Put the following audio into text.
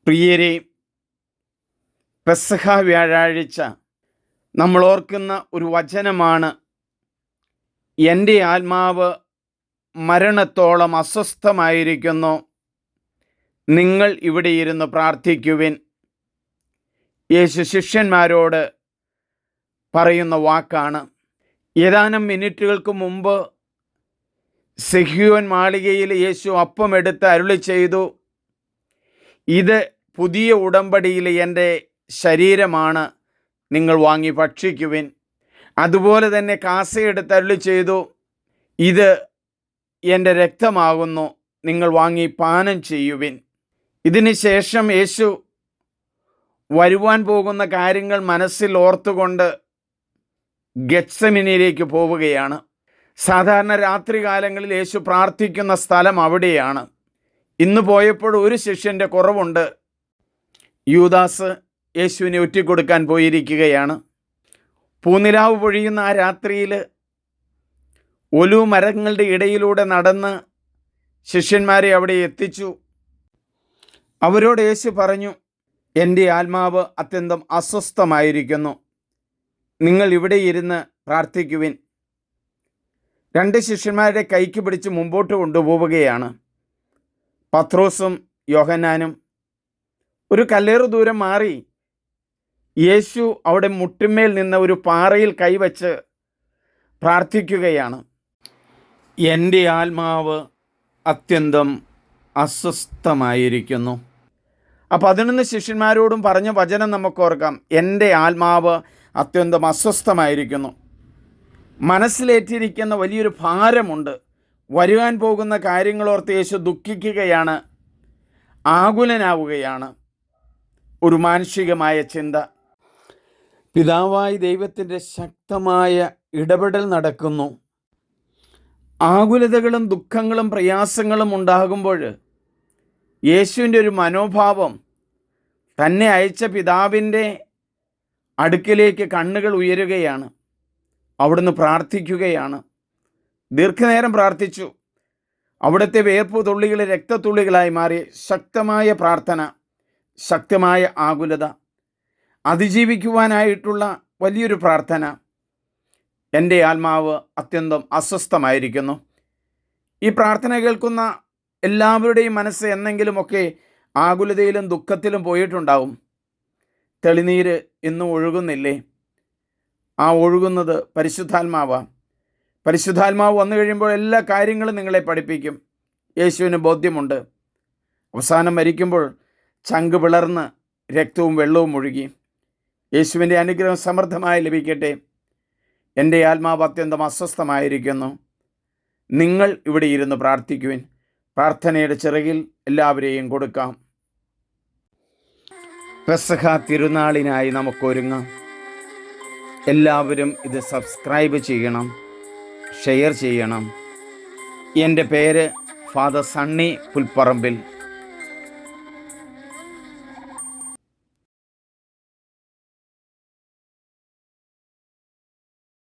പ്രിയരെ, പെസഹ വ്യാഴാഴ്ച നമ്മൾ ഓർക്കുന്ന ഒരു വചനമാണ്, എൻ്റെ ആത്മാവ് മരണത്തോളം അസ്വസ്ഥമായിരിക്കുന്നു, നിങ്ങൾ ഇവിടെ ഇരുന്ന് പ്രാർത്ഥിക്കുവിൻ. യേശു ശിഷ്യന്മാരോട് പറയുന്ന വാക്കാണ്. ഏതാനും മിനിറ്റുകൾക്ക് മുമ്പ് സെഹ്യോൻ മാളികയിൽ യേശു അപ്പമെടുത്ത് അരുളി ചെയ്തു, ഇത് പുതിയ ഉടമ്പടിയിലെ എൻ്റെ ശരീരമാണ്, നിങ്ങൾ വാങ്ങി ഭക്ഷിക്കുവിൻ. അതുപോലെ തന്നെ കാസയെടുത്ത് അരുളി ചെയ്തു, ഇത് എൻ്റെ രക്തമാകുന്നു, നിങ്ങൾ വാങ്ങി പാനം ചെയ്യുവിൻ. ഇതിന് ശേഷം യേശു വരുവാൻ പോകുന്ന കാര്യങ്ങൾ മനസ്സിൽ ഓർത്തുകൊണ്ട് ഗെത്സമനിയിലേക്ക് പോവുകയാണ്. സാധാരണ രാത്രികാലങ്ങളിൽ യേശു പ്രാർത്ഥിക്കുന്ന സ്ഥലം അവിടെയാണ്. ഇന്ന് പോയപ്പോൾ ഒരു ശിഷ്യൻ്റെ കുറവുണ്ട്. യൂദാസ് യേശുവിനെ ഒറ്റിക്കൊടുക്കാൻ പോയിരിക്കുകയാണ്. പൂനിലാവ് പൊഴിയുന്ന ആ രാത്രിയിൽ ഒലിവ് മരങ്ങളുടെ ഇടയിലൂടെ നടന്ന് ശിഷ്യന്മാരെ അവിടെ എത്തിച്ചു. അവരോട് യേശു പറഞ്ഞു, എൻ്റെ ആത്മാവ് അത്യന്തം അസ്വസ്ഥമായിരിക്കുന്നു, നിങ്ങൾ ഇവിടെ ഇരുന്ന് പ്രാർത്ഥിക്കുവിൻ. രണ്ട് ശിഷ്യന്മാരുടെ കൈക്ക് പിടിച്ച് മുമ്പോട്ട് കൊണ്ടുപോവുകയാണ്. പത്രോസും യോഹന്നാനും. ഒരു കല്ലേറു ദൂരം മാറി യേശു അവിടെ മുട്ടിന്മേൽ നിന്ന് ഒരു പാറയിൽ കൈവച്ച് പ്രാർത്ഥിക്കുകയാണ്. എൻ്റെ ആത്മാവ് അത്യന്തം അസ്വസ്ഥമായിരിക്കുന്നു. അപ്പോൾ 11 ശിഷ്യന്മാരോടും പറഞ്ഞ വചനം നമുക്ക് ഓർക്കാം. എൻ്റെ ആത്മാവ് അത്യന്തം അസ്വസ്ഥമായിരിക്കുന്നു. മനസ്സിലേറ്റിരിക്കുന്ന വലിയൊരു ഭാരമുണ്ട്. വരുവാൻ പോകുന്ന കാര്യങ്ങളോർത്ത് യേശു ദുഃഖിക്കുകയാണ്, ആകുലനാവുകയാണ്. ഒരു മാനുഷികമായ ചിന്ത. പിതാവായ ദൈവത്തിൻ്റെ ശക്തമായ ഇടപെടൽ നടക്കുന്നു. ആകുലതകളും ദുഃഖങ്ങളും പ്രയാസങ്ങളും ഉണ്ടാകുമ്പോൾ യേശുവിൻ്റെ ഒരു മനോഭാവം, തന്നെ അയച്ച പിതാവിൻ്റെ അടുക്കിലേക്ക് കണ്ണുകൾ ഉയരുകയാണ്. അവിടുന്ന് പ്രാർത്ഥിക്കുകയാണ്. ദീർഘനേരം പ്രാർത്ഥിച്ചു. അവിടുത്തെ വേർപ്പു തുള്ളികൾ രക്തത്തുള്ളികളായി മാറി. ശക്തമായ പ്രാർത്ഥന, ശക്തമായ ആകുലത, അതിജീവിക്കുവാനായിട്ടുള്ള വലിയൊരു പ്രാർത്ഥന. എൻ്റെ ആത്മാവ് അത്യന്തം അസ്വസ്ഥമായിരിക്കുന്നു. ഈ പ്രാർത്ഥന കേൾക്കുന്ന എല്ലാവരുടെയും മനസ്സ് എന്നെങ്കിലുമൊക്കെ ആകുലതയിലും ദുഃഖത്തിലും പോയിട്ടുണ്ടാവും. തെളിനീര് ഇന്നും ഒഴുകുന്നില്ലേ? ആ ഒഴുകുന്നത് പരിശുദ്ധാത്മാവാണ്. പരിശുദ്ധാത്മാവ് വന്നു കഴിയുമ്പോൾ എല്ലാ കാര്യങ്ങളും നിങ്ങളെ പഠിപ്പിക്കും. യേശുവിന് ബോധ്യമുണ്ട്. അവസാനം മരിക്കുമ്പോൾ ചങ്ക് പിളർന്ന് രക്തവും വെള്ളവും ഒഴുകി. യേശുവിൻ്റെ അനുഗ്രഹം സമൃദ്ധമായി ലഭിക്കട്ടെ. എൻ്റെ ആത്മാവ് അത്യന്തം അസ്വസ്ഥമായിരിക്കുന്നു, നിങ്ങൾ ഇവിടെ ഇരുന്ന് പ്രാർത്ഥിക്കുവിൻ. പ്രാർത്ഥനയുടെ ചിറകിൽ എല്ലാവരെയും കൊടുക്കാം. പെസഹ തിരുനാളിനായി നമുക്കൊരുങ്ങാം. എല്ലാവരും ഇത് സബ്സ്ക്രൈബ് ചെയ്യണം, ഷെയർ ചെയ്യണം. എൻ്റെ പേര് ഫാദർ സണ്ണി പുൽപ്പറമ്പിൽ.